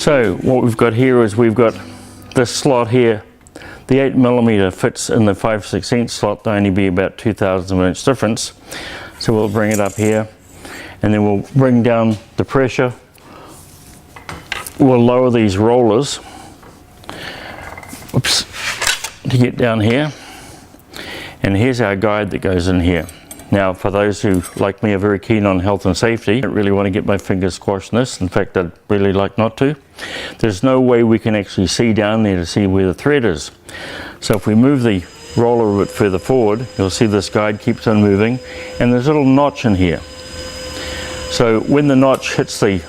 So what we've got here is we've got this slot here. The 8mm fits in the 5/16 slot. There'll only be about 2/1000 of an inch difference. So we'll bring it up here, and then we'll bring down the pressure. We'll lower these rollers, oops, to get down here. And here's our guide that goes in here. Now, for those who, like me, are very keen on health and safety, I don't really want to get my fingers squashed in this. In fact, I'd really like not to. There's no way we can actually see down there to see where the thread is. So if we move the roller a bit further forward, you'll see this guide keeps on moving, and there's a little notch in here. So when the notch hits the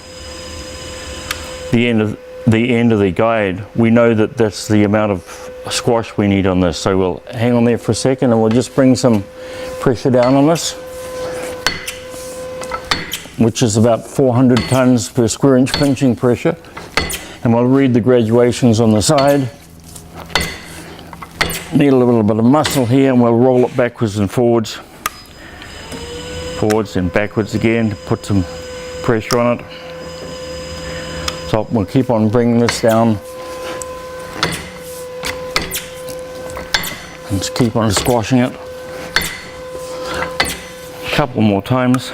end of the guide, we know that that's the amount of squash we need on this. So we'll hang on there for a second, and we'll just bring some pressure down on this, which is about 400 tons per square inch pinching pressure. And we'll read the graduations on the side. Need a little bit of muscle here, and we'll roll it backwards and forwards. Forwards and backwards again to put some pressure on it. So we'll keep on bringing this down. And just keep on squashing it. A couple more times.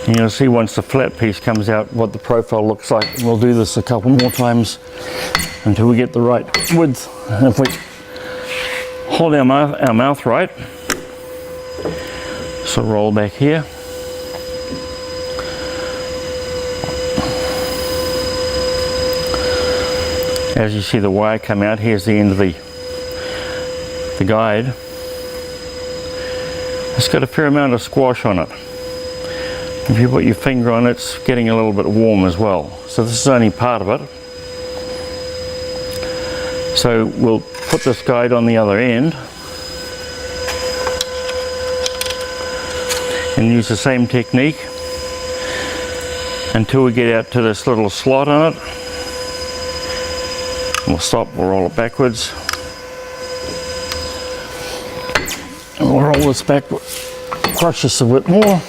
And you'll see once the flat piece comes out what the profile looks like. We'll do this a couple more times until we get the right width. And if we hold our mouth right, so roll back here. As you see the wire come out, here's the end of the guide. It's got a fair amount of squash on it. If you put your finger on it, it's getting a little bit warm as well. So this is only part of it. So we'll put this guide on the other end and use the same technique until we get out to this little slot on it. We'll stop, we'll roll it backwards. And we'll roll this backward, crush this a bit more.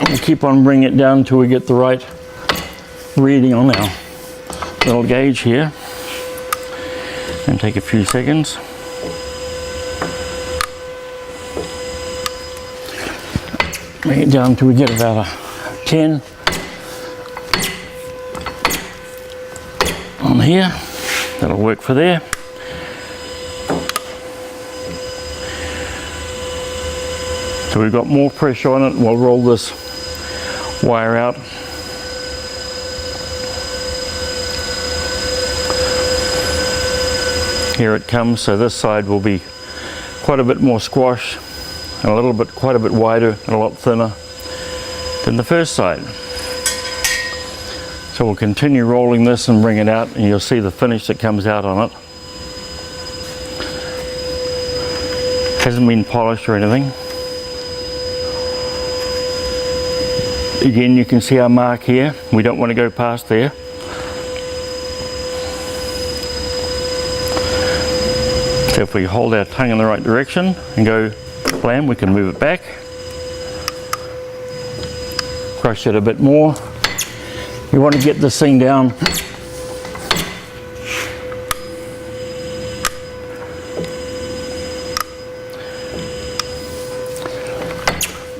We'll keep on bringing it down until we get the right reading on our little gauge here. And take a few seconds. Bring it down until we get about a 10 on here. That'll work for there. So we've got more pressure on it, and we'll roll this wire out. Here it comes. So this side will be quite a bit more squash, and quite a bit wider and a lot thinner than the first side. So we'll continue rolling this and bring it out, and you'll see the finish that comes out on it. Hasn't been polished or anything. Again, you can see our mark here. We don't want to go past there. So if we hold our tongue in the right direction and go blam, we can move it back. Crush it a bit more. You want to get this thing down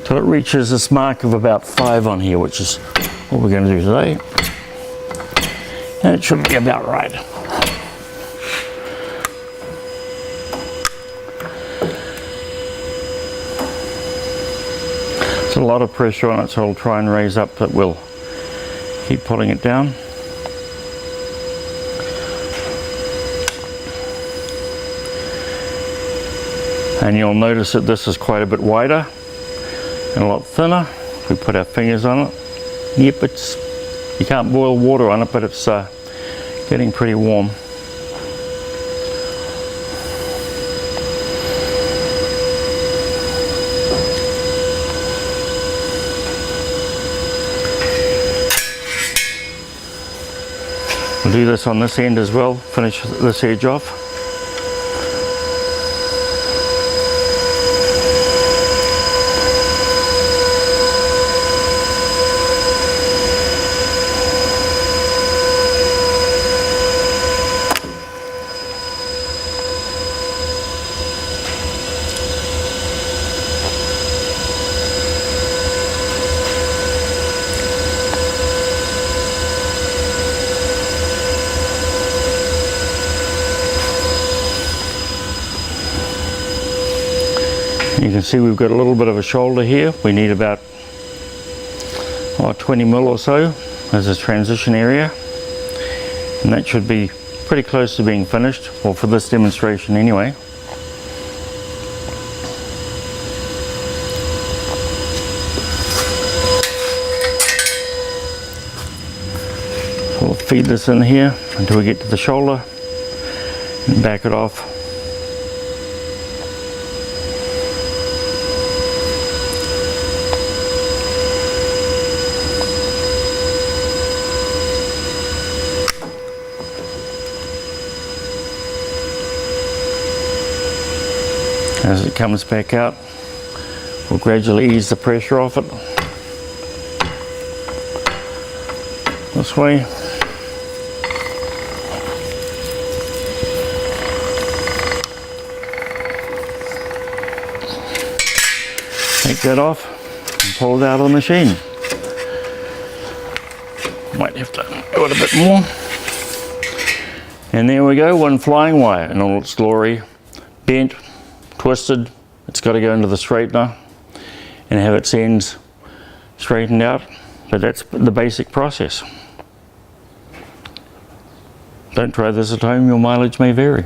till it reaches this mark of about 5 on here, which is what we're going to do today. And it should be about right. There's a lot of pressure on it, so I'll try and raise up, but we'll keep pulling it down. And you'll notice that this is quite a bit wider and a lot thinner. If we put our fingers on it, yep, you can't boil water on it, but it's getting pretty warm. do this on this end as well, finish this edge off. You can see we've got a little bit of a shoulder here. We need about 20 mil or so as a transition area, and that should be pretty close to being finished, or for this demonstration anyway. So we'll feed this in here until we get to the shoulder and back it off. As it comes back out, we'll gradually ease the pressure off it this way. Take that off and pull it out of the machine. Might have to do it a bit more. And there we go, one flying wire in all its glory, bent, twisted. It's got to go into the straightener and have its ends straightened out, but that's the basic process. Don't try this at home, your mileage may vary.